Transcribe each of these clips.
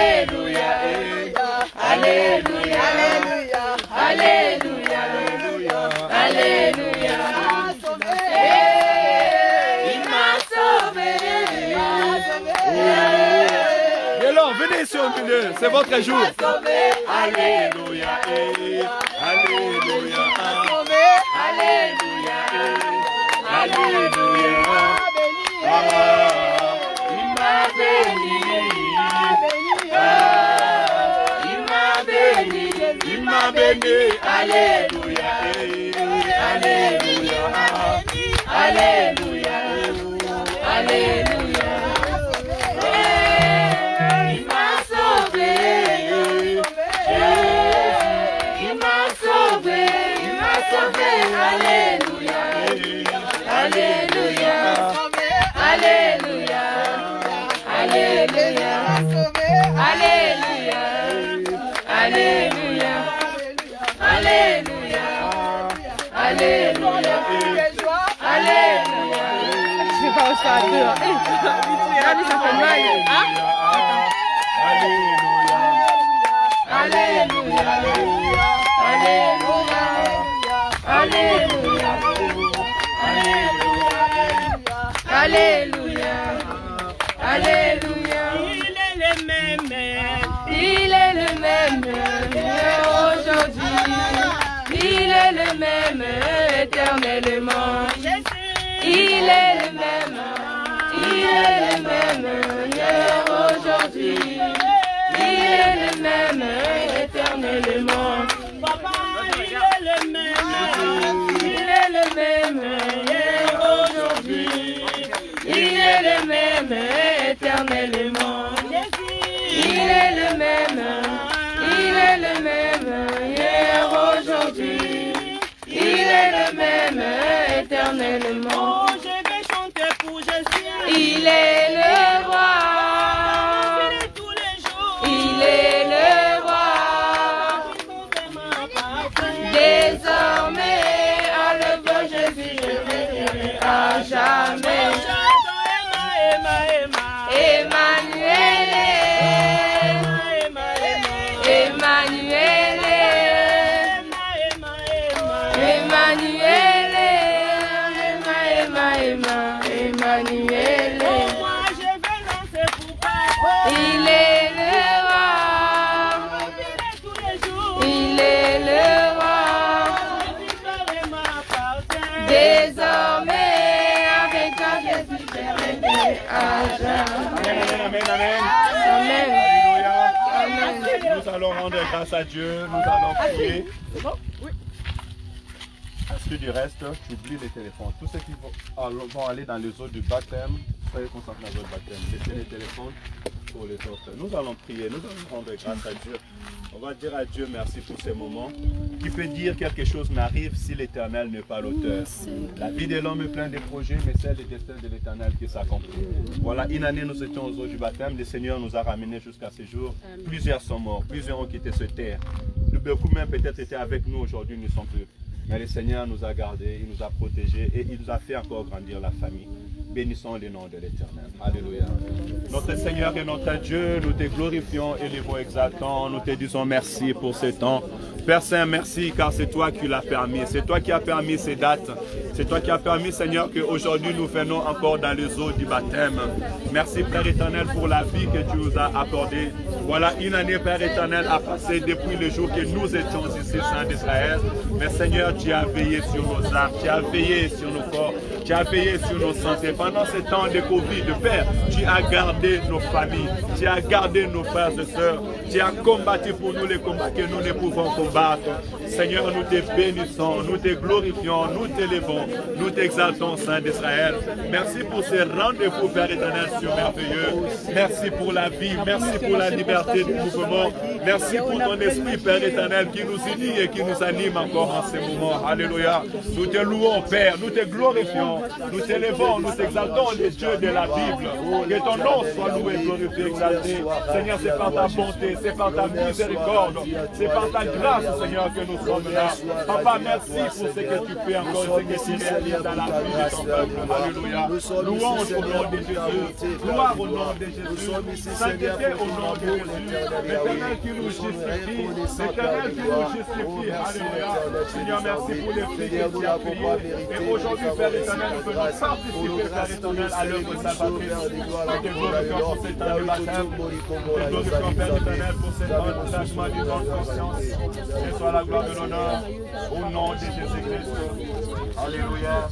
Alléluia, Alléluia, Alléluia, Alléluia, il m'a sauvé. Alors, venez sur le milieu, c'est votre jour. Alléluia, Alléluia, Alléluia, Alléluia. Il m'a béni, il m'a béni, il m'a béni. Alléluia, Alléluia, Alléluia, Alléluia. Il m'a sauvé, il m'a sauvé, il m'a sauvé. Alléluia, Alléluia, Alléluia, Alléluia, Alléluia, Alléluia, Alléluia, Alléluia, Alléluia. Je vais pas au stade. Regardez, ça fait mal. Hein? Alléluia, Alléluia, Alléluia, Alléluia, Alléluia, Alléluia. Il est le même, il est le même aujourd'hui. Il est le même éternellement. Il est le même, il est le même hier, aujourd'hui. Il est le même éternellement. Papa, il est le même, il est le même hier, aujourd'hui. Il est le même éternellement. Il est le même, il est le même hier, aujourd'hui. Il est le même éternellement. Oh, je vais chanter pour Jésus. Il est le roi. Il est le roi. Désormais, à le beau Jésus, je verrai à jamais. Emmanuel, Emmanuel, Emmanuel, Emmanuel. Moi je vais lancer pour Papa. Il est le roi. Il est le roi. Désormais avec toi je suis perdu à jamais. Amen, amen. Amen. Amen. Nous allons rendre grâce à Dieu, nous allons prier. Parce que du reste, tu oublies les téléphones. Tous ceux qui vont aller dans les eaux du baptême, soyez concentrés dans le baptême. Laissez les téléphones pour les autres. Nous allons prier, nous allons rendre grâce à Dieu. On va dire à Dieu merci pour ces moments. Qui peut dire quelque chose n'arrive si l'Éternel n'est pas l'auteur. La vie de l'homme est pleine de projets, mais c'est le destin de l'Éternel qui s'accomplit. Voilà, une année nous étions aux eaux du baptême. Le Seigneur nous a ramenés jusqu'à ce jour. Plusieurs sont morts, plusieurs ont quitté cette terre. Beaucoup même peut-être étaient avec nous aujourd'hui, nous ne sommes plus. Mais le Seigneur nous a gardés, il nous a protégés et il nous a fait encore grandir la famille. Bénissons le nom de l'Éternel. Alléluia. Notre Seigneur et notre Dieu, nous te glorifions, élevons, exaltons, nous te disons merci pour ce temps. Père Saint, merci car c'est toi qui l'as permis. C'est toi qui as permis ces dates. C'est toi qui as permis, Seigneur, qu'aujourd'hui nous venons encore dans les eaux du baptême. Merci, Père éternel, pour la vie que tu nous as accordée. Voilà une année, Père éternel, a passé depuis le jour que nous étions ici, Saint d'Israël. Mais Seigneur, tu as veillé sur nos âmes, tu as veillé sur nos corps, tu as veillé sur nos santé. Pendant ce temps de Covid, Père, tu as gardé nos familles, tu as gardé nos frères et sœurs, tu as combattu pour nous les combats que nous ne pouvons combattre. Seigneur, nous te bénissons, nous te glorifions, nous t'élevons, nous t'exaltons, Saint d'Israël. Merci pour ces rendez-vous, Père éternel, merveilleux. Merci pour la vie, merci pour la liberté du mouvement. Merci pour ton esprit, Père éternel, qui nous unit et qui nous anime encore en ces moments. Alléluia. Nous te louons, Père, nous te glorifions, nous t'élevons, nous t'exaltons, les dieux de la Bible. Que ton nom soit loué, glorifié, exalté. Seigneur, c'est par ta bonté, c'est par ta miséricorde, c'est par ta grâce grâce, Seigneur, que nous sommes là. Papa, merci pour ce que tu fais encore, ce que tu réalises dans la vie de ton peuple. Alléluia. Louange au nom de Jésus. Gloire au nom de Jésus. Sainteté au nom de Jésus. L'Éternel qui nous justifie. L'Éternel qui nous justifie. Alléluia. Seigneur, merci pour les filles que tu as priées. Et aujourd'hui, Père éternel, nous faisons participer, Père éternel, à l'œuvre salvatrice. Que glorifions pour cet temps de baptême. Que glorifions, Père éternel, pour cet engagement du don de conscience. Que soit la gloire et l'honneur au nom de Jésus-Christ. Alléluia.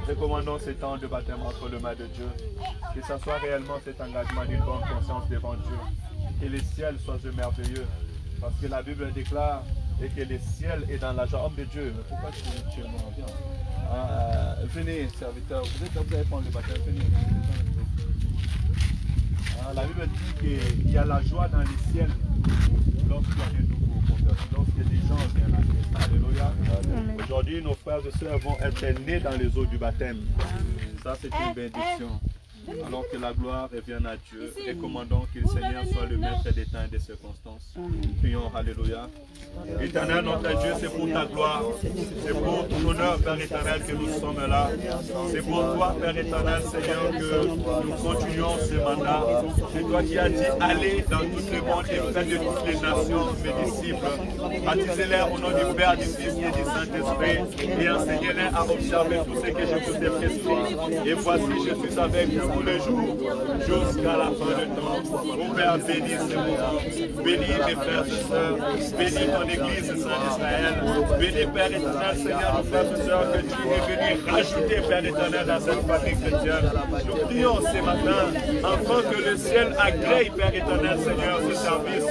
Recommandons ce temps de baptême entre les mains de Dieu. Que ce soit réellement cet engagement d'une bonne conscience devant Dieu. Que les ciels soient merveilleux. Parce que la Bible déclare et que le ciel est dans la joie. Homme de Dieu, mais pourquoi tu es mort? Venez, serviteur, vous allez prendre le baptême. Venez. La Bible dit qu'il y a la joie dans les ciels lorsqu'il y a des nouveaux convertis, lorsque des gens viennent à Christ. Alléluia. Aujourd'hui, nos frères et sœurs vont être nés dans les eaux du baptême. Ça, c'est une bénédiction. Alors que la gloire revienne à Dieu et commandons que le Seigneur soit le maître des temps et des circonstances. Prions, alléluia. Éternel, notre Dieu, c'est pour ta gloire, c'est pour ton honneur, Père éternel, que nous sommes là. C'est pour toi, Père éternel, Seigneur, que nous continuons ce mandat. C'est toi qui as dit, allez dans tout le monde et faites de toutes les nations mes disciples. Baptisez-les au nom du Père, du Fils et du Saint-Esprit et enseignez-les à observer tout ce que je vous ai prescrit. Et voici, je suis avec vous tous les jours, jusqu'à la fin du temps. Mon Père, bénis ce moment. Bénis mes frères et sœurs. Bénis ton Église, Saint d'Israël. Bénis, Père éternel, Seigneur, nos frères et sœurs, que tu es venu rajouter, Père éternel, dans cette famille chrétienne. Nous prions ce matin, afin que le ciel agrée, Père éternel, Seigneur, ce service.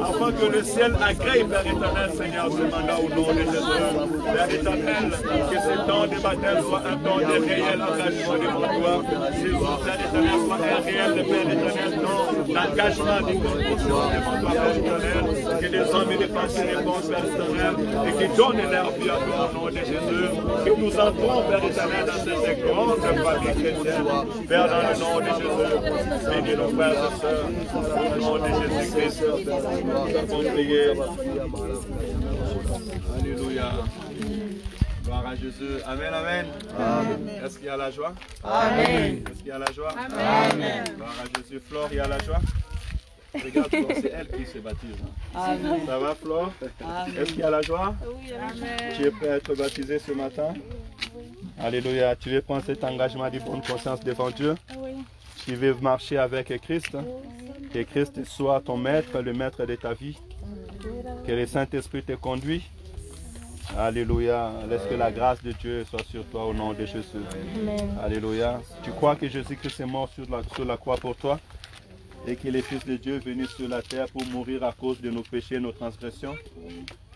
Afin que le ciel agrée, Père éternel, Seigneur, ce mandat au nom de Jésus. Père éternel, que ce temps de baptême soit un temps de réel engagement devant toi. Père éternel, soit un réel, Père éternel, d'engagement des conditions devant toi, Père éternel, que les hommes et les pensées répondent, Père éternel, et qui donnent leur vie à toi au nom de Jésus, que nous entrons, Père éternel, dans cette grande famille chrétienne, Père, dans le nom de Jésus, bénis nos frères et sœurs, au nom de Jésus-Christ, nous avons prié. Alléluia. Gloire à Jésus. Amen, amen. Est-ce qu'il y a la joie? Amen. Est-ce qu'il y a la joie? Amen. Gloire à Jésus. Flore, il y a la joie? Regarde, c'est elle qui se baptise. Amen. Ça va, Flore? Est-ce qu'il y a la joie? Oui, amen. Tu es prêt à être baptisé ce matin? Alléluia. Tu veux prendre cet engagement de bonne conscience devant Dieu? Tu veux marcher avec Christ? Que Christ soit ton maître, le maître de ta vie? Que le Saint-Esprit te conduise? Alléluia. Laisse que la grâce de Dieu soit sur toi au nom de Jésus. Amen. Alléluia. Tu crois que Jésus-Christ est mort sur la croix pour toi et qu'il est Fils de Dieu venu sur la terre pour mourir à cause de nos péchés et nos transgressions?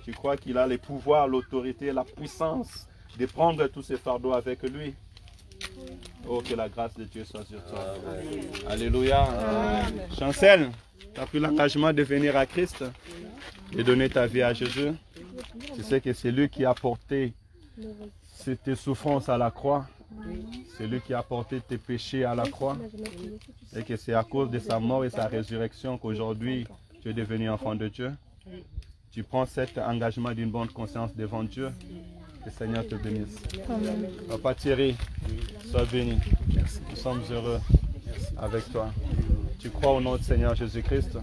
Tu crois qu'il a le pouvoir, l'autorité, la puissance de prendre tous ces fardeaux avec lui? Oh, que la grâce de Dieu soit sur toi. Amen. Alléluia. Amen. Chancel, tu as pris l'engagement de venir à Christ et donner ta vie à Jésus. Tu sais que c'est lui qui a porté tes souffrances à la croix. C'est lui qui a porté tes péchés à la croix. Et que c'est à cause de sa mort et sa résurrection qu'aujourd'hui tu es devenu enfant de Dieu. Tu prends cet engagement d'une bonne conscience devant Dieu. Que le Seigneur te bénisse. Papa Thierry, sois béni. Nous sommes heureux avec toi. Tu crois au nom du Seigneur Jésus-Christ?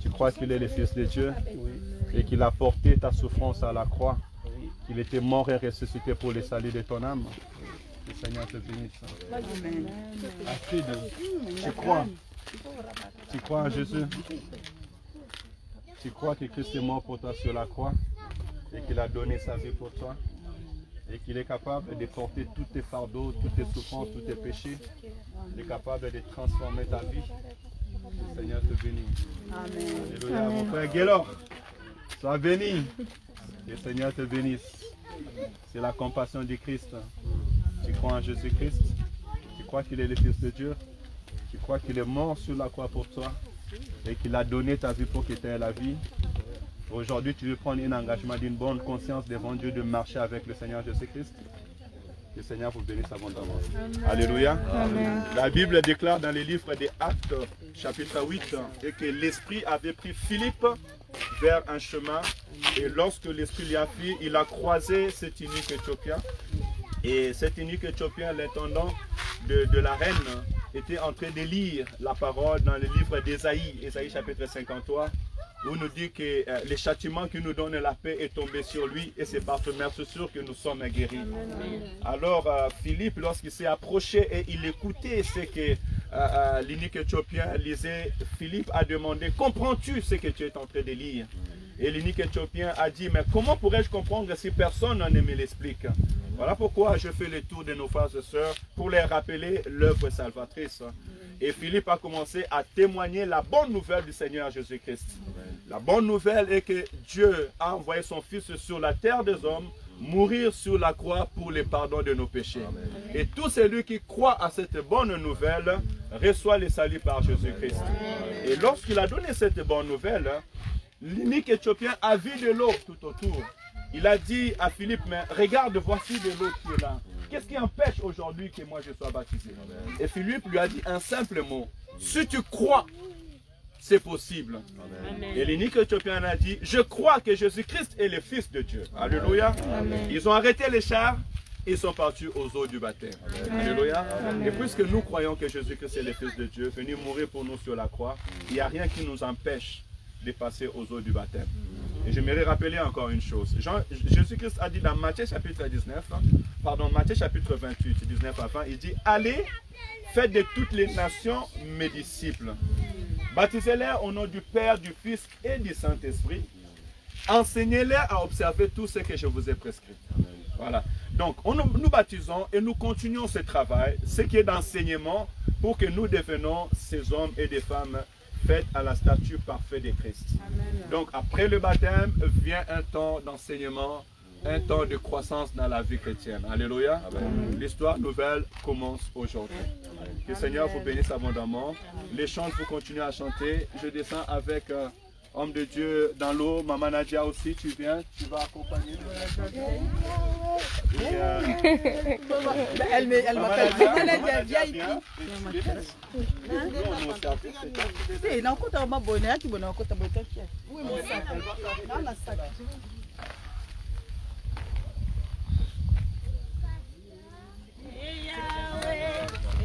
Tu crois qu'il est le Fils de Dieu? Et qu'il a porté ta souffrance à la croix, qu'il était mort et ressuscité pour le salut de ton âme. Que le Seigneur te bénisse. Amen. Astrid, tu crois? Tu crois en Jésus? Tu crois que Christ est mort pour toi sur la croix et qu'il a donné sa vie pour toi et qu'il est capable de porter tous tes fardeaux, toutes tes souffrances, tous tes péchés. Il est capable de transformer ta vie. Que le Seigneur te bénisse. Amen. Alléluia. Mon frère Guélor, sois béni. Que le Seigneur te bénisse. C'est la compassion du Christ. Tu crois en Jésus-Christ? Tu crois qu'il est le Fils de Dieu? Tu crois qu'il est mort sur la croix pour toi et qu'il a donné ta vie pour que tu aies la vie? Aujourd'hui, tu veux prendre un engagement d'une bonne conscience devant Dieu de marcher avec le Seigneur Jésus-Christ? Que le Seigneur vous bénisse abondamment. Alléluia. Amen. La Bible déclare dans les livres des Actes, chapitre 8, et que l'Esprit avait pris Philippe vers un chemin. Et lorsque l'Esprit l'y a pris, il a croisé cet eunuque éthiopien. Et cet eunuque éthiopien, l'intendant de la reine, était en train de lire la parole dans le livre d'Ésaïe, Ésaïe chapitre 53, où nous dit que le châtiment qui nous donne la paix est tombé sur lui et c'est par ce sûr que nous sommes guéris. Alors Philippe, lorsqu'il s'est approché et il écoutait ce que l'eunuque éthiopien lisait, Philippe a demandé, comprends-tu ce que tu es en train de lire? Et l'eunuque éthiopien a dit, mais comment pourrais-je comprendre si personne ne me l'explique? Voilà pourquoi je fais le tour de nos frères et sœurs pour les rappeler l'œuvre salvatrice. Et Philippe a commencé à témoigner la bonne nouvelle du Seigneur Jésus-Christ. La bonne nouvelle est que Dieu a envoyé son Fils sur la terre des hommes, mourir sur la croix pour le pardon de nos péchés. Amen. Et tout celui qui croit à cette bonne nouvelle reçoit le salut par Jésus-Christ. Et lorsqu'il a donné cette bonne nouvelle, l'eunuque éthiopien a vu de l'eau tout autour. Il a dit à Philippe, mais regarde, voici de l'eau qui est là. Qu'est-ce qui empêche aujourd'hui que moi je sois baptisé? Et Philippe lui a dit un simple mot. Si tu crois, c'est possible. Amen. Et l'eunuque éthiopien a dit, je crois que Jésus-Christ est le Fils de Dieu. Alléluia. Amen. Ils ont arrêté les chars. Ils sont partis aux eaux du baptême. Amen. Alléluia. Amen. Et puisque nous croyons que Jésus-Christ est le Fils de Dieu, venu mourir pour nous sur la croix, il n'y a rien qui nous empêche de passer aux eaux du baptême. Et j'aimerais rappeler encore une chose. Jésus-Christ a dit dans Matthieu chapitre 28, 19 à 20, il dit, allez, faites de toutes les nations mes disciples. Baptisez-les au nom du Père, du Fils et du Saint-Esprit. Enseignez-les à observer tout ce que je vous ai prescrit. Voilà. Donc, nous baptisons et nous continuons ce travail, ce qui est d'enseignement, pour que nous devenions ces hommes et des femmes faits à la statue parfaite de Christ. Amen. Donc, après le baptême, vient un temps d'enseignement, un temps de croissance dans la vie chrétienne. Alléluia. L'histoire nouvelle commence aujourd'hui. Que le Seigneur vous bénisse abondamment. Les chants, vous continuez à chanter. Je descends avec homme de Dieu dans l'eau. Maman Nadia aussi, tu viens, tu vas accompagner. Elle m'appelle Maman Nadia, VIP.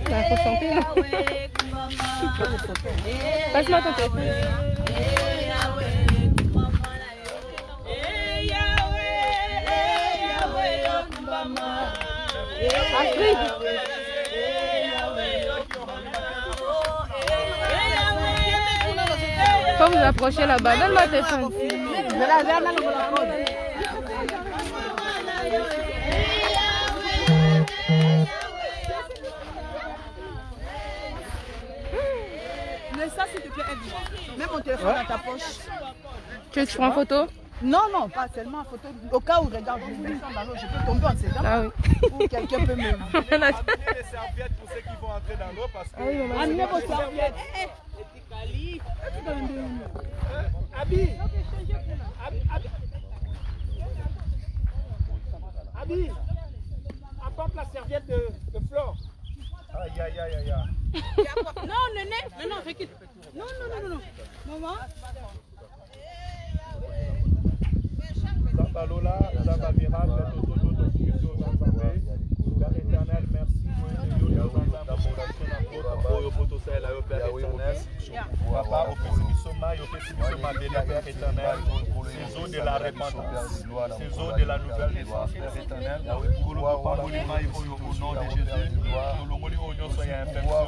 Il faut chanter là. Passe-moi ton téléphone. Astrid. Faut vous approcher là-bas. Donne-moi ton téléphone. Mais ça, s'il te plaît, aide-moi. Mets mon téléphone dans ta poche. Tu prends en photo? Non, non, pas seulement en photo. Au cas où, regarde, je descends dans l'eau, je peux tomber en s'aidant. Ah oui. Ou quelqu'un peut me... Amenez les serviettes pour ceux qui vont entrer dans l'eau parce que... Amenez vos serviettes. Abi, apporte la serviette de Flore. Aïe, aïe, aïe, aïe, aïe. Non, Néné. Non, recule. Non. Maman. Zambalola, Zamba miracle, Père éternel, merci. Papa, au Père éternel, ces eaux de la repentance, ces eaux de la nouvelle naissance, Père éternel, au nom de Jésus, nous soyons infections,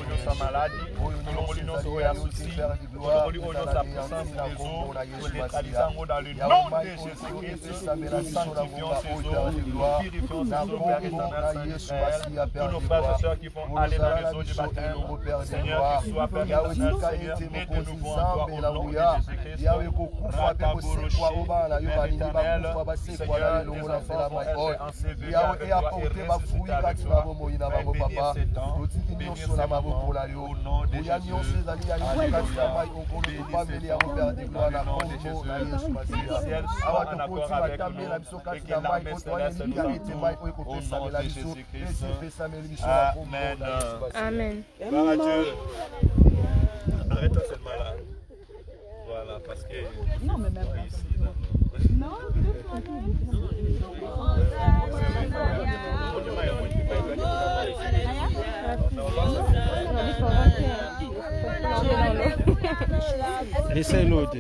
nous soyons maladies, nous soyons soucis, nous soyons sa puissance des eaux, nous neutralisons dans le nom de Jésus-Christ, nous sanctifions ces eaux, nous purifions ces eaux, Père éternel, Saint-Israël, tous nos frères et sœurs qui vont aller dans les eaux du baptême, Seigneur, tu sois Père éternel, Seigneur, né de nouveau en toi, au nom de Jésus-Christ, Rakaboro, Père éternel, Seigneur, nous enfants vont être ensevés avec toi et ressuscités avec toi, bénis ces temps, bénir sa maman. Au nom de Jésus. Alléluia. Dans le nom de Jésus. Si elle soit en accord avec nous et que l'armée céleste nous entoure, au nom de Jésus-Christ. Amen. Amen. Gloire à Dieu. Arrête-toi seulement là. Voilà, parce que... Non, mais même pas. Non, Laissez l'autre.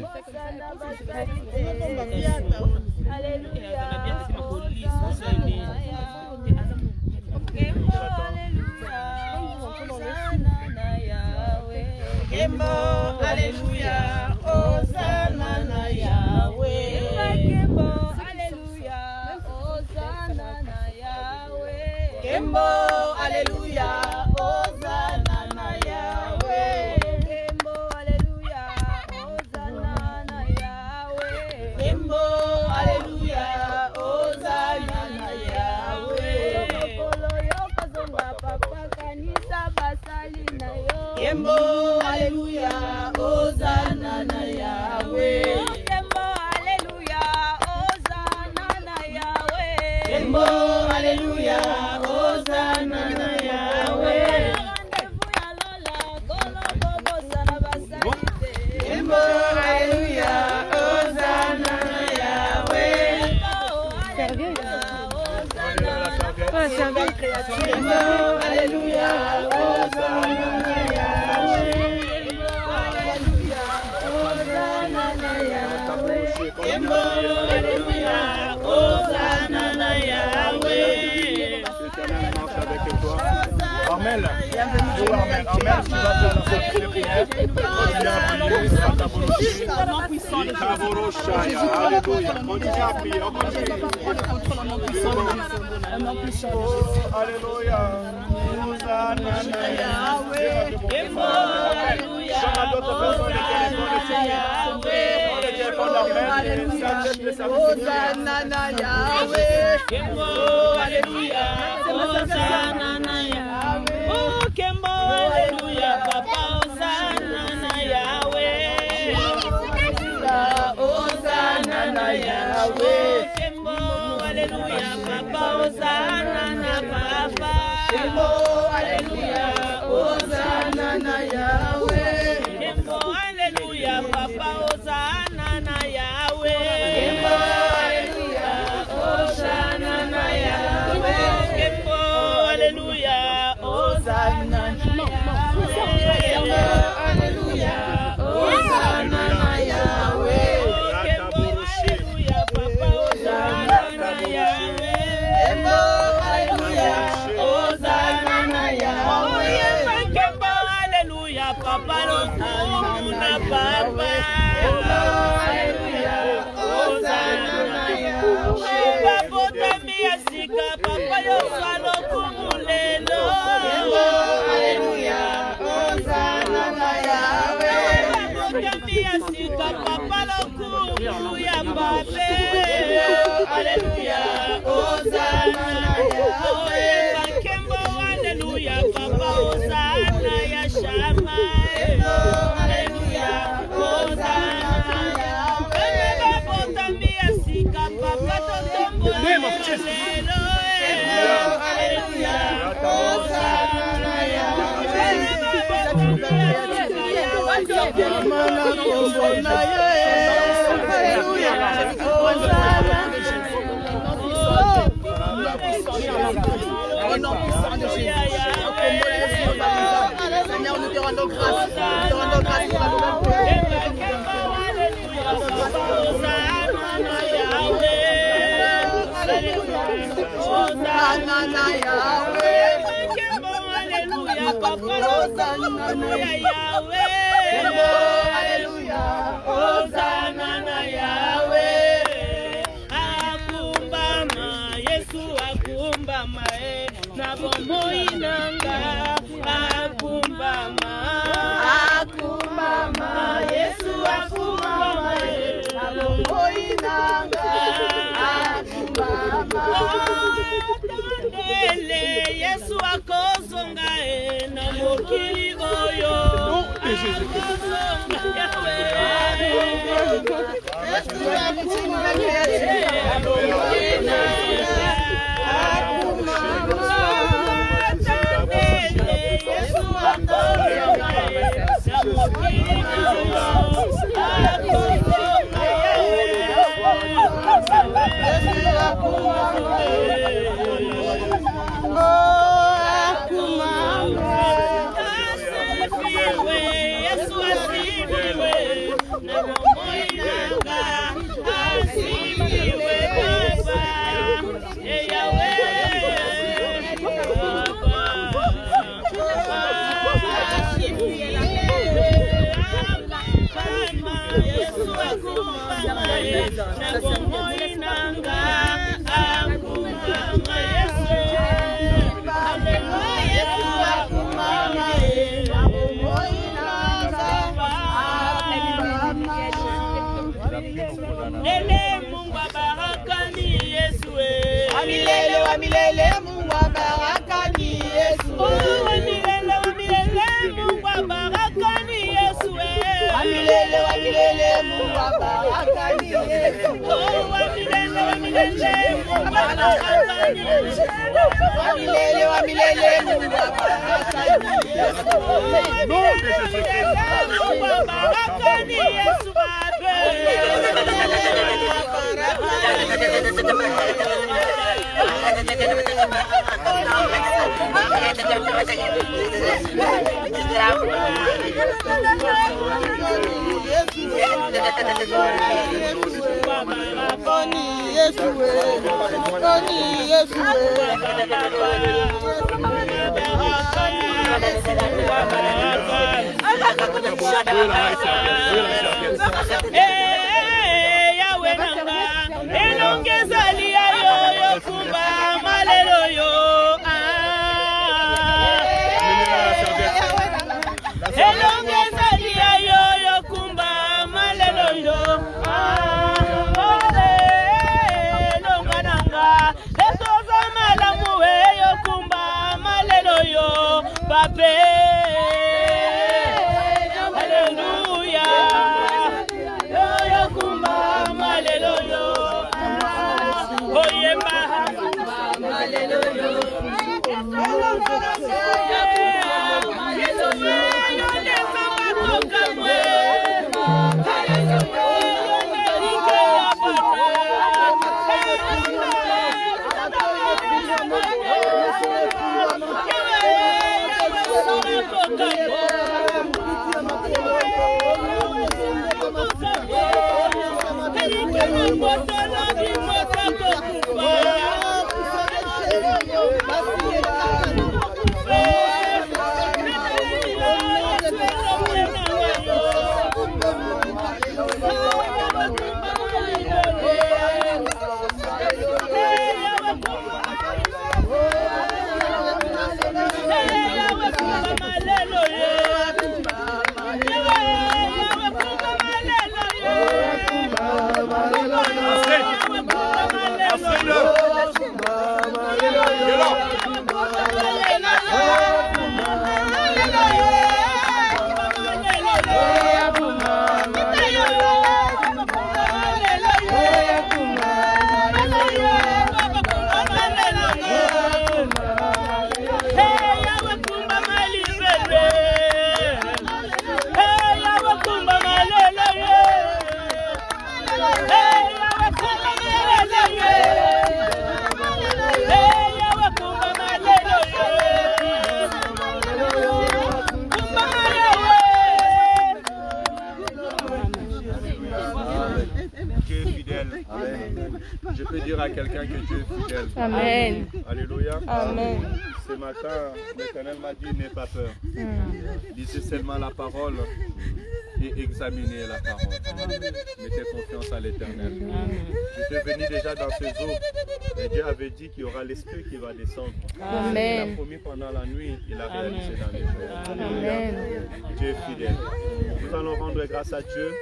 Alléluia, Hosanna na Yahweh. Alléluia, Hosanna na Yahweh. Kembo, Alléluia, Hosanna na Yahweh. Kembo, Alléluia, Hosanna na Yahweh. Kembo, Alléluia, Hosanna na Yahweh. Kolo yo kazonga papa kanisa basali na yo. Kembo, Alléluia, Hosanna na Yahweh. Kembo, Alléluia, Hosanna na Yahweh. Kembo, Alléluia, Hosanna na Yahweh. Rendez-vous ya lola, kolo bobo sana basalite. Kembo, Alléluia, Hosanna na Yahweh. Alléluia, Hosanna na Yahweh. Kembo, Alléluia, Hosanna na Yahweh. Kembo, Alléluia, Hosanna na Yahweh. Armel, Armel, tu vas faire la sortie de prière. Alléluia, continue à prier, Alléluia, Hosanna na Yahweh. Kembo, Alléluia, Hosanna na Yahweh. Kembo, Alléluia, Hosanna na Yahweh. Oh, Kembo, Alléluia, Papa, Hosanna na Yahweh. Hosanna na Yahweh. Kembo, Alléluia, Papa, Hosanna na Papa. Kembo, Alléluia, Hosanna na Yahweh. Kembo, Alléluia, Papa, Hosanna na Yahweh. Kembo, Alléluia, Hosanna na Yahweh. Kembo, Alléluia, Hosanna na Yahweh. Kembo, Alléluia, Hosanna na Yahweh. Kembo, Alléluia, Papa, Hosanna na Yahweh. Kembo, Alléluia, Hosanna na Yahweh. Kembo, Alléluia, Papa, Hosanna Papa. Kembo, Alléluia, Hosanna na Yahweh. Papa, tambia sika, Papa, yo swalo kumulelo. Kembo, Alléluia, Hosanna na Yahweh. Papa, tambia sika, Papa, lo kumuya pape. Alléluia, Hosanna na Yahweh. Kembo, Alléluia, Papa, Hosanna ya Shama. Alléluia, Hosanna na Yahweh. Papa, tambia sika, Papa, totombo lelo. Alléluia, Hosanna na Yahweh. Au nom puissant de Jésus, Seigneur, nous te rendons grâce. Nous te rendons grâce pour la nouvelle Hosanna na Yahweh. Alléluia, Papa, Hosanna na Yahweh. Alléluia, Hosanna na Yahweh. Akumbama, Yesu akumbama, na bombo inanga. Akumbama, Akumbama, Yesu akumbama, na bombo inanga. Akumbama, Yesu akozonga, na Je peux dire à quelqu'un que Dieu est fidèle. Amen. Alléluia. Amen. Ce matin, l'Éternel m'a dit, n'aie pas peur. Lisez seulement la parole et examinez la parole. Mettez confiance à l'Éternel. J'étais venu déjà dans ces eaux et Dieu avait dit qu'il y aura l'Esprit qui va descendre. Amen. Il a promis pendant la nuit, il a réalisé dans les jours. Amen. Dieu est fidèle. Nous allons rendre grâce à Dieu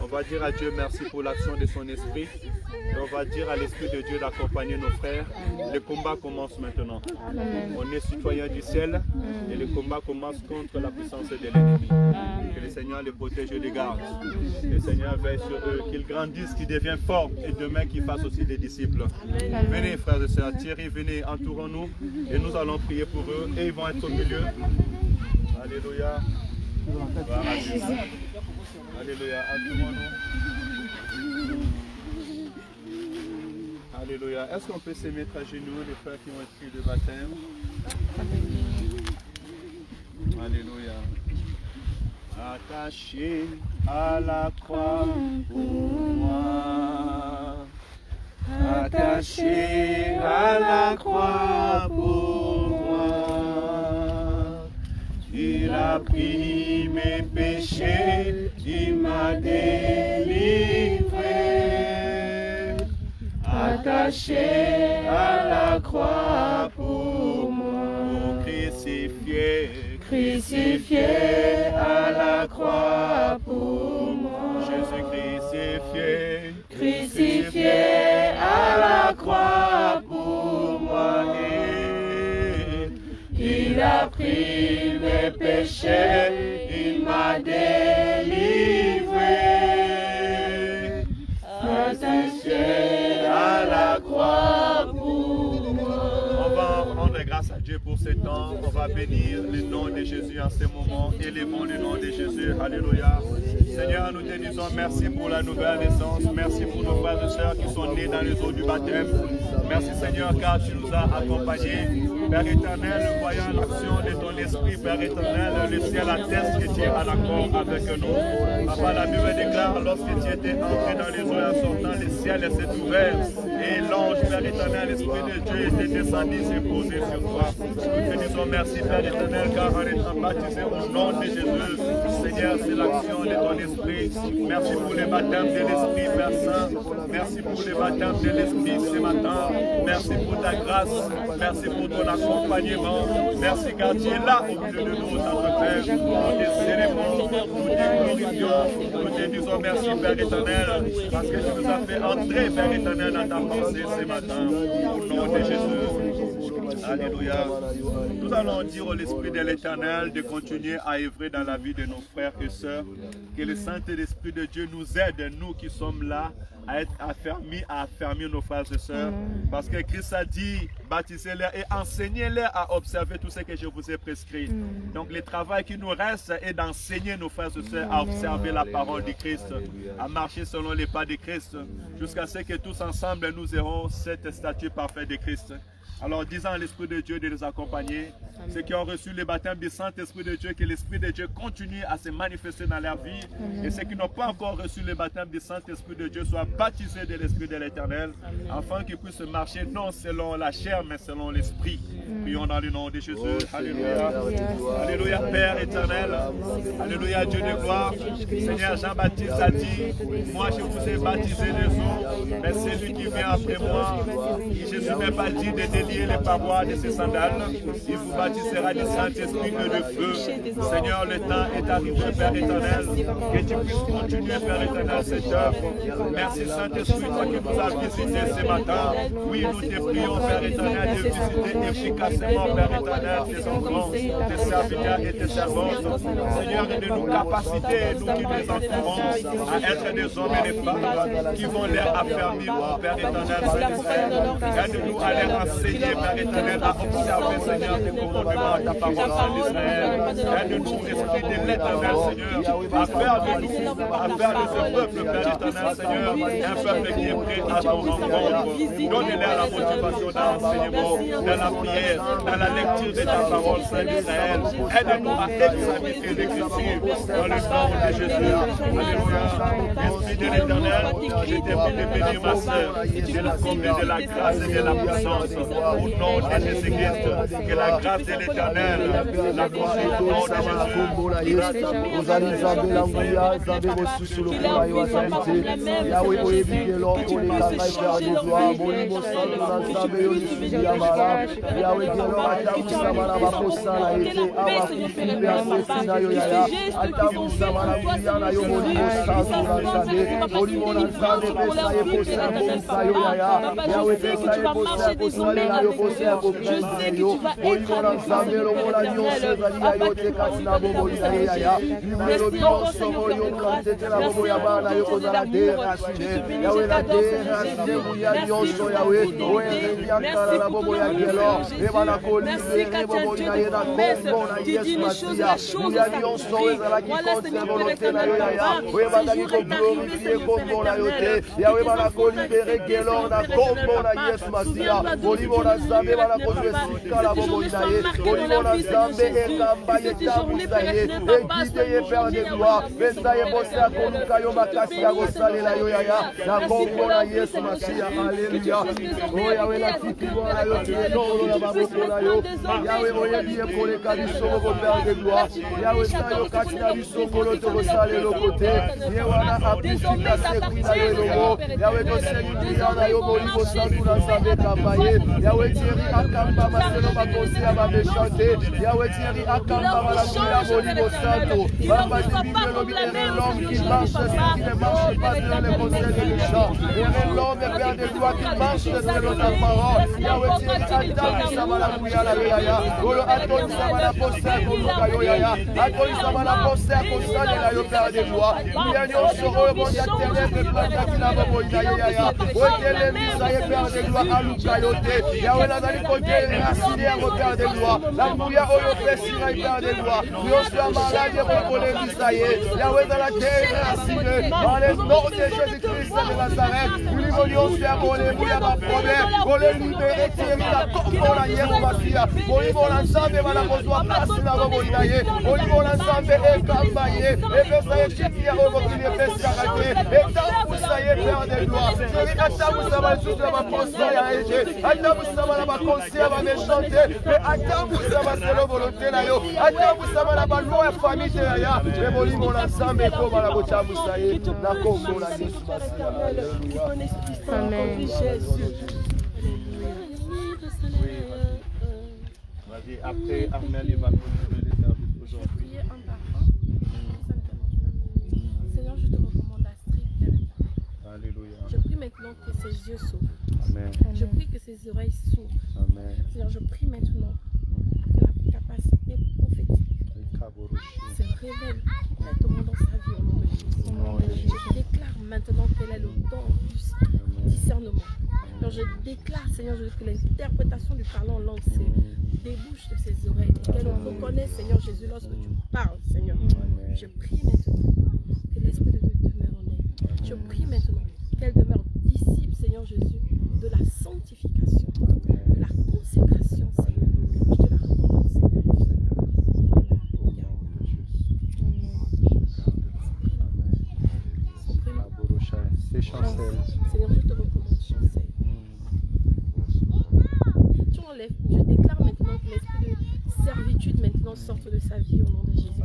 On va dire à Dieu merci pour l'action de son esprit. Et on va dire à l'Esprit de Dieu d'accompagner nos frères. Le combat commence maintenant. On est citoyens du ciel et le combat commence contre la puissance de l'ennemi. Que le Seigneur les protège et les garde. Que le Seigneur veille sur eux, qu'ils grandissent, qu'ils deviennent forts et demain qu'ils fassent aussi des disciples. Venez frères et sœurs, Thierry, venez, entourons-nous et nous allons prier pour eux et ils vont être au milieu. Alléluia. Alléluia, entourons-nous. Alléluia. Est-ce qu'on peut se mettre à genoux, les frères qui ont pris le baptême? Alléluia. Attaché à la croix pour moi. Attaché à la croix pour moi. Il a pris mes péchés, il m'a délivré. Attaché à la croix pour moi. Crucifié, crucifié à la croix pour moi. Jésus crucifié, crucifié à la croix pour moi. Il a pris mes péchés, il m'a délivré. Attaché à la croix pour moi. On va rendre grâce à Dieu pour ce temps. On va bénir le nom de Jésus en ce moment. Élevons le nom de Jésus. Alléluia. Seigneur, nous te disons merci pour la nouvelle naissance. Merci pour nos frères et sœurs qui sont nés dans les eaux du baptême. Merci Seigneur car tu nous as accompagnés. Père éternel, nous voyons l'action de ton esprit, Père éternel, le ciel atteste que tu es en accord avec nous. Papa, la Bible déclare, lorsque tu étais entré dans les eaux et en sortant, le ciel s'est ouvert. Et l'ange, Père éternel, l'Esprit de Dieu était descendu, s'est posé sur toi. Nous te disons merci, Père éternel, car en étant baptisé au nom de Jésus, Seigneur, c'est l'action de ton esprit. Merci pour le baptême de l'Esprit, Père Saint. Merci pour le baptême de l'Esprit ce matin. Merci pour ta grâce. Merci pour ton accompagnement. Merci car tu es là au milieu de nous, notre Père. Nous te célébrons, nous te glorifions, nous te disons merci, Père éternel, parce que tu nous as fait entrer, Père éternel, dans ta pensée ce matin. Au nom de Jésus. Alléluia. Nous allons dire au l'Esprit de l'Éternel de continuer à œuvrer dans la vie de nos frères et sœurs. Que le Saint-Esprit de Dieu nous aide, nous qui sommes là, à être affermir nos frères et sœurs. Parce que Christ a dit, baptisez-les et enseignez-les à observer tout ce que je vous ai prescrit. Donc le travail qui nous reste est d'enseigner nos frères et sœurs à observer la parole du Christ, à marcher selon les pas de Christ, jusqu'à ce que tous ensemble nous aurons cette statue parfaite de Christ. Alors disons à l'Esprit de Dieu de les accompagner. Ceux qui ont reçu le baptême du Saint-Esprit de Dieu, que l'Esprit de Dieu continue à se manifester dans leur vie. Et ceux qui n'ont pas encore reçu le baptême du Saint-Esprit de Dieu soient baptisés de l'Esprit de l'Éternel, afin qu'ils puissent marcher non selon la chair, mais selon l'Esprit. Prions dans le nom de Jésus. Alléluia. Alléluia, Père éternel. Alléluia, Dieu de gloire. Seigneur Jean-Baptiste a dit, moi je vous ai baptisé des eaux, mais celui qui vient après moi, je ne suis même pas dit de délier les parois de ses sandales. Il vous baptisera du Saint-Esprit et de feu. Seigneur, le temps est arrivé, Père éternel, que tu puisses continuer, Père éternel, cette œuvre. Merci Saint-Esprit, toi qui nous as visité ce matin. Oui, nous te prions, Père éternel, de visiter efficacement, Père éternel, tes enfants, tes serviteurs et tes servantes. Seigneur, et de nous capaciter, nous qui nous entourons, à être des hommes et des femmes qui vont les affermir, Père éternel, Saint-Israël. Aide-nous à les enseigner, Père éternel, à observer, Seigneur, tes commandements, ta parole, Saint d'Israël. Aide-nous, Esprit de l'Éternel, Seigneur, à faire de nous, à faire de ce peuple, Père éternel, Seigneur, un peuple qui est prêt à ton rencontre. Donne-leur la motivation dans l'enseignement, dans la prière, dans la lecture de ta parole, Saint d'Israël. Aide-nous à examiner l'Écriture dans le nom de Jésus. Alléluia. Esprit de l'Éternel, je te prie de bénir ma sœur, de la combler de la grâce et de la puissance. Au nom de Jésus-Christ, que la grâce de bénissez l'Éternel. La gloire est au nom de la Combola Yes. Vous allez Zambé l'Angouya, Zambé reçu sur le Koulaïo Asante. Yahweh Oyebi Gelor, Kole Kakaï Père de gloire. Boli Mossal, Zambé Yonissi Yamala. Yahweh Gelor, Atamu Samala Baposa la Ete, Awa Kufi Beasefina Yoyaya. Atamu Samala Kuyana Yomoli Mossal Zambé. Boli Monan Zambé Pesa Yeposa Bonsa Yoyaya. Yahweh Pesa Yeposa Kosale la Yoposa Kopren Yo. Boli Monan Zambé Lomola Nyonse Zalia Yote Katina Bobo Yaya. Numero Bionso Moyo Kante la Bobo Yabana Yokozala Derasine. Yahweh la Derasine Mouya Nyonso Yahweh. Oe Yankara la Bobo Yagelo. Ebana Koli Bobo Yayena Kombo na Yes Masia. Mouya Nyonso Ezala qui compte volonté na Yoyaya. Oe Bana qui glorifier Kombo na Yote. Yahweh Bana Koli libéré Gelor na Kombo na Yes Masia. Olivo na Zambe Bana Kozwe Sika la Bobo Yaye. Olivo na Zambe Ekamba Yeta Musaye. Guidé Père de gloire. Besaye Bossa Koluka Yo Makasi Agosale la Yoyaya. Na Kombo na Yes Masia. Alléluia. Oh Yahweh la Tikibo na Yote. Non la Baboko na Yo. Yahweh Oye Biye Kole Kabiso Bobo Père de gloire. Yahweh Sayo Katina Biso Kolo Togo Sale le côté. Yewana Abusika Sekina Yo Logo. Yahweh Koseki Yana Yo Bolivo Santu na Zambe Kambaye. Yahweh Thierry Akamba Maselo Bakosi Ababe Chante. Yahweh Thierry Akamba Malakuya Bolivo Santo. Bamba Divine Lobi Eren l'homme qui marche qui ne marche pas dans les conseils des méchants. Eren l'homme et Père de gloire qui marche selon ta parole. Yahweh Thierry Akamba Samalakuya la Yoyaya. Olo Atoni Samala Posa Koluka Yoyaya. Atoni Samala Posa Kosale la Yo Père de gloire. Mianyo Soro Mondia Terre de Plata Kilabo Boya Yoyaya. Oekele Misaye Père de gloire Aluka Yote. Yahweh Nazali Kote Racine à Père de gloire. La Mouya Oyo Pesira Père de gloire. Nous sommes malades et pour les Misaye. Yahweh dans la terre racine. Dans le nom de Jésus-Christ de Nazareth. Nous voulions faire pour les Mouya ma problème. Pour les libérer, Thierry la Combo la Yerobasia. Pour les l'ensemble, Madame Ozoa place la Roboïnaye. Pour les l'ensemble et Kambaye. Et Pessaye Chikia Roboïne et Pessaye. Et Tamoussaye Père de gloire. Thierry Atamoussa sous la Conseil à Ege. Atamoussa la Conseil à méchanter. Mais Atamoussa c'est la volonté là. Atamoussa la loi famille de Yaya. Mais bon, mon ensemble est comme la Bochamoussaye. La Congo la Amen. Vas-y, après Armel, il va continuer les services aujourd'hui. Seigneur, je te recommande Astrid. Alléluia. Je prie maintenant que ses yeux s'ouvrent. Amen. Je prie que ses oreilles s'ouvrent. Amen. Seigneur, je prie maintenant que la capacité prophétique se révèle complètement dans sa vie au nom de Jésus. Je déclare maintenant qu'elle a le don du discernement. Alors je déclare, Seigneur, que l'interprétation du parlant en langue se débouche de ses oreilles. Qu'elle reconnaisse, Seigneur Jésus, lorsque tu parles, Seigneur. Je prie maintenant que l'Esprit de Dieu demeure en elle. Je prie maintenant qu'elle demeure disciple, Seigneur Jésus, de la sanctification, de la consécration, Seigneur. Je te la recommande, Seigneur. C'est Chancel. Seigneur, je te recommande Chancel. Tu enlèves, je déclare maintenant que l'esprit de servitude maintenant sorte de sa vie au nom de Jésus.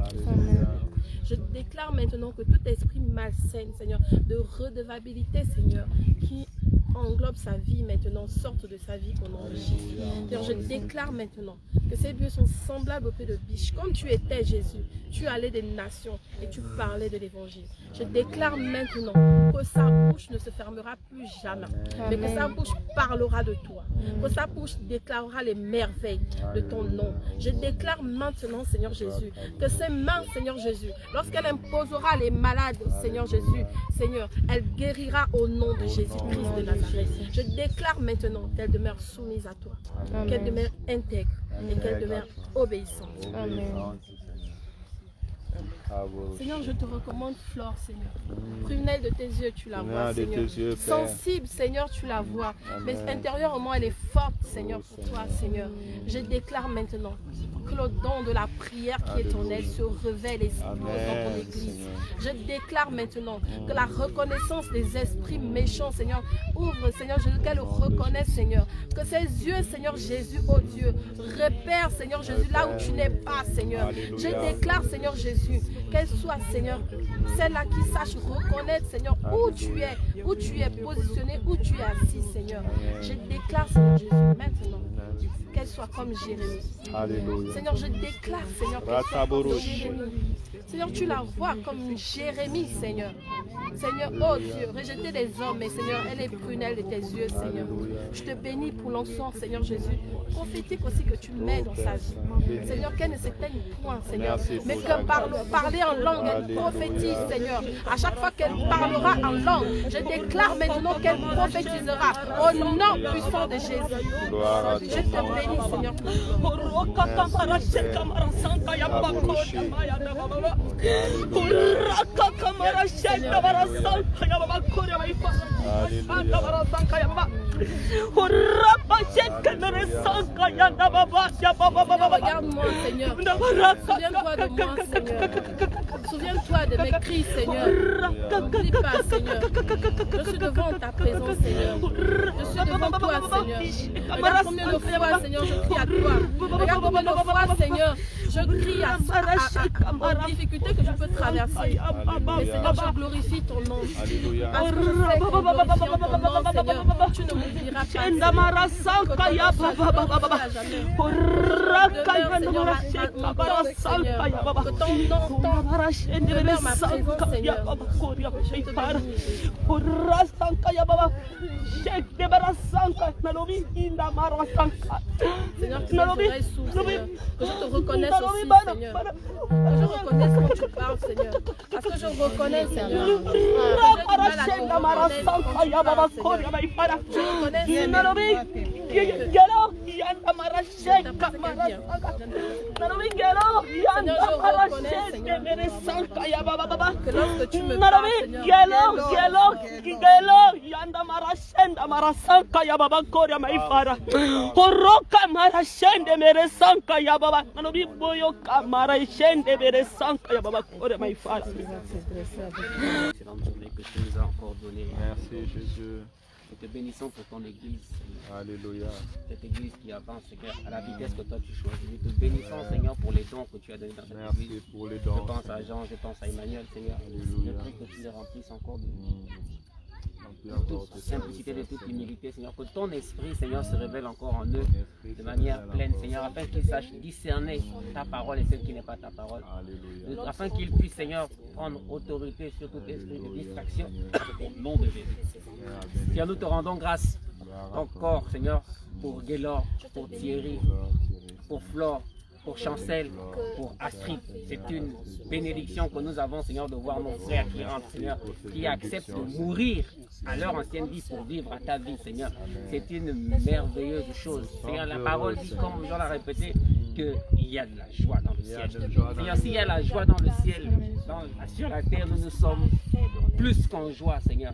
Je déclare maintenant que tout esprit malsain, Seigneur, de redevabilité, Seigneur, qui englobe sa vie maintenant, sorte de sa vie au nom de Jésus. Seigneur, je déclare maintenant que ces lieux sont semblables aux pieds de biche. Comme tu étais Jésus, tu allais des nations et tu parlais de l'évangile. Je déclare maintenant que sa bouche ne se fermera plus jamais, mais que sa bouche parlera de toi, que sa bouche déclarera les merveilles de ton nom. Je déclare maintenant, Seigneur Jésus, que ses mains, Seigneur Jésus, lorsqu'elle imposera les malades, Seigneur Jésus, Seigneur, elle guérira au nom de Jésus-Christ de Nazareth. Je déclare maintenant qu'elle demeure soumise à toi, qu'elle demeure intègre et qu'elle demeure obéissante. Amen. Seigneur, je te recommande Flore, Seigneur. Prunelle de tes yeux, tu la vois, de Seigneur. tes yeux, Père. Sensible, Seigneur, tu la vois. Mais intérieurement, elle est forte, Seigneur, pour toi, Seigneur. Je déclare maintenant que le don de la prière qui est en elle se révèle et s'explose dans ton église. Je déclare maintenant que la reconnaissance des esprits méchants, Seigneur, ouvre, Seigneur Jésus, qu'elle reconnaisse, Seigneur. Que ses yeux, Seigneur Jésus, oh Dieu, repère, Seigneur Jésus, là où tu n'es pas, Seigneur. Je déclare, Seigneur Jésus, qu'elle soit, Seigneur, celle-là qui sache reconnaître, Seigneur, où tu es positionné, où tu es assis, Seigneur. Je déclare, Seigneur Jésus, maintenant, qu'elle soit comme Jérémie. Alléluia. Seigneur, je déclare, Seigneur, qu'elle soit comme Jérémie. Seigneur, tu la vois comme Jérémie, Seigneur. Seigneur, oh Dieu, rejeter des hommes, mais Seigneur, elle est prunelle de tes yeux, Seigneur. Je te bénis pour l'ensemble, Seigneur Jésus. Prophétique aussi que tu mets dans sa vie. Seigneur, qu'elle ne s'éteigne point, Seigneur. Mais que parler en langue, elle prophétise, Seigneur. À chaque fois qu'elle parlera en langue, je déclare maintenant qu'elle prophétisera au nom puissant de Jésus. Je te bénis, Seigneur. Regarde-moi, Seigneur. Souviens-toi de moi, Seigneur. Souviens-toi de mes cris, Seigneur. N'oublie pas, Seigneur. Je suis devant ta présence, Seigneur. Je suis devant toi, Seigneur. Regarde combien de fois, Seigneur, je crie à toi. Regarde combien de fois, Seigneur, je crie aux difficultés que je peux traverser. Mais Seigneur, je glorifie ton nom. Parce que je sais qu'en glorifiant ton nom, Seigneur, tu ne m'oublieras pas. Seigneur, que je te reconnaisse aussi, Seigneur. Que je reconnaisse quand tu parles, Seigneur. Parce que je reconnais, Seigneur. Je reconnais, que lorsque tu me parles, que tu nous as encore donné. Merci Jésus. Nous te bénissons pour ton église. Alléluia. Cette église qui avance, Seigneur, à la vitesse que toi tu choisis. Nous te bénissons, Seigneur, pour les dons que tu as donnés dans cette Merci église. pour les Je dons. pense à Jean, je pense à Emmanuel, Seigneur. Alléluia. Je prie que tu les remplisses encore de toute simplicité, de toute humilité, Seigneur. Que ton esprit, Seigneur, se révèle encore en eux de manière pleine, Seigneur, afin qu'ils sachent discerner ta parole et celle qui n'est pas ta parole. Alléluia. Afin qu'ils puissent, Seigneur, prendre autorité sur tout esprit de distraction au nom de Jésus. Seigneur, nous te rendons grâce encore, Seigneur, pour Gaylor, pour Thierry, pour Flore, pour Chancel, pour Astrid. C'est une bénédiction que nous avons, Seigneur, de voir nos frères qui rentrent, Seigneur, qui acceptent de mourir à leur ancienne vie pour vivre à ta vie, Seigneur. C'est une merveilleuse chose. Seigneur, la parole dit, comme Jean l'a répété, qu'il y a de la joie dans le ciel. Seigneur, s'il y a la joie dans le ciel, sur la terre, nous sommes plus qu'en joie, Seigneur.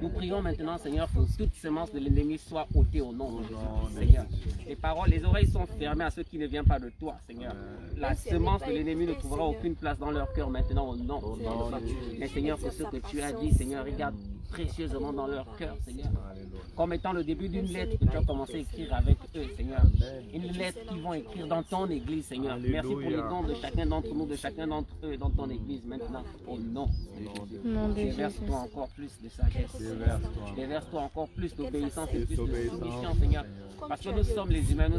Nous prions maintenant, Seigneur, que toute semence de l'ennemi soit ôtée au nom de Jésus, Seigneur. Les paroles, les oreilles sont fermées à ceux qui ne viennent pas de toi, Seigneur. La semence de l'ennemi ne trouvera aucune place dans leur cœur maintenant au nom de Jésus. Mais Seigneur, c'est ce que tu as dit, Seigneur, regarde précieusement dans leur cœur, Seigneur. Comme étant le début d'une lettre que tu as commencé à écrire avec eux, Seigneur. Une lettre qu'ils vont écrire dans ton église, Seigneur. Merci pour les dons de chacun d'entre nous, de chacun d'entre eux dans ton église maintenant, au nom de Jésus. Déverse-toi encore plus de sagesse. Déverse-toi encore plus d'obéissance et plus de soumission, Seigneur. Parce que nous sommes les humains, nous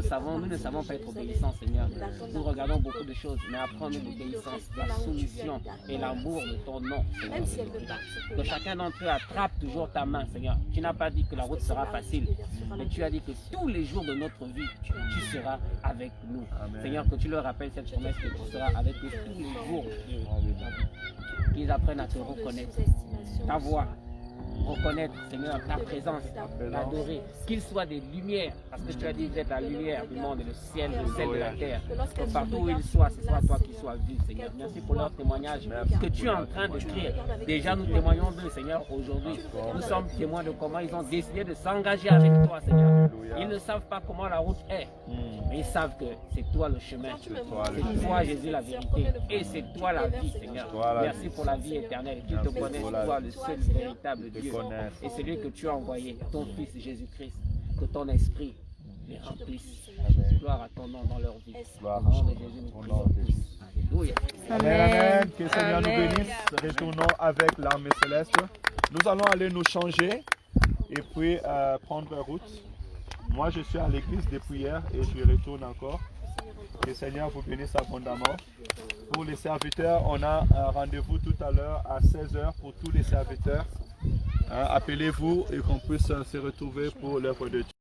ne savons pas être obéissants, Seigneur. Nous regardons beaucoup de choses, mais apprends-nous l'obéissance, la soumission et l'amour de ton nom, Seigneur. Que chacun d'entre eux attrape toujours ta main, Seigneur. Tu n'as pas dit que la route sera facile, mais tu as dit que tous les jours de notre vie, tu seras avec nous. Seigneur, que tu leur rappelles cette promesse que tu seras avec eux tous les jours. Qu'ils apprennent à te reconnaître, ta voix, reconnaître, Seigneur, ta présence, l'adorer, qu'ils soient des lumières, parce que tu as dit que tu es la lumière du monde et le ciel, le sel de la terre. Que partout où ils soient, ce soit toi qui sois vu, Seigneur. Merci pour leur témoignage que tu es en train d'écrire. Déjà, nous témoignons d'eux, Seigneur, aujourd'hui. Nous sommes témoins de comment ils ont décidé de s'engager avec toi, Seigneur. Ils ne savent pas comment la route est, mais ils savent que c'est toi le chemin. C'est toi, Jésus, la vérité. Et c'est toi la vie, Seigneur. Merci pour la vie éternelle. Qu'ils te connaissent, toi, le seul véritable Dieu. Et celui que tu as envoyé, ton Fils Jésus-Christ, que ton esprit les remplisse. Gloire à ton nom dans leur vie. Au nom de Jésus, nous prions tous. Alléluia. Amen. Que le Seigneur nous bénisse. Retournons avec l'armée céleste. Nous allons aller nous changer et puis prendre route. Moi, je suis à l'église depuis hier et je retourne encore. Que le Seigneur vous bénisse abondamment. Pour les serviteurs, on a un rendez-vous tout à l'heure à 16h pour tous les serviteurs. Appelez-vous et qu'on puisse se retrouver pour l'œuvre de Dieu.